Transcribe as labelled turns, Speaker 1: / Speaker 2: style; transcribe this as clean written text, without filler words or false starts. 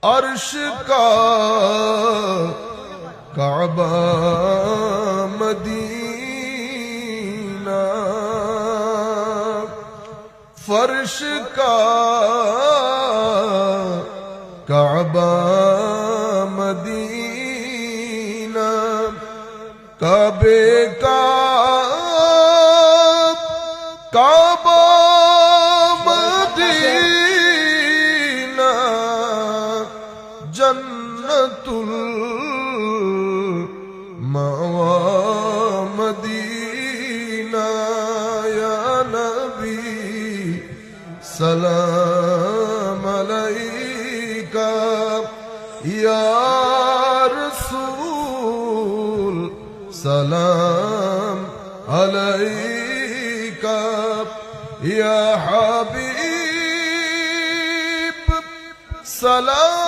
Speaker 1: अर्श का काबा मदीना, फर्श का काबा मदीना, काबे का काबा मदीना, जन्नतुल मावा मदीना। या नबी सलाम अलैका, या रसूल सलाम अलैका, या हबीब सलाम।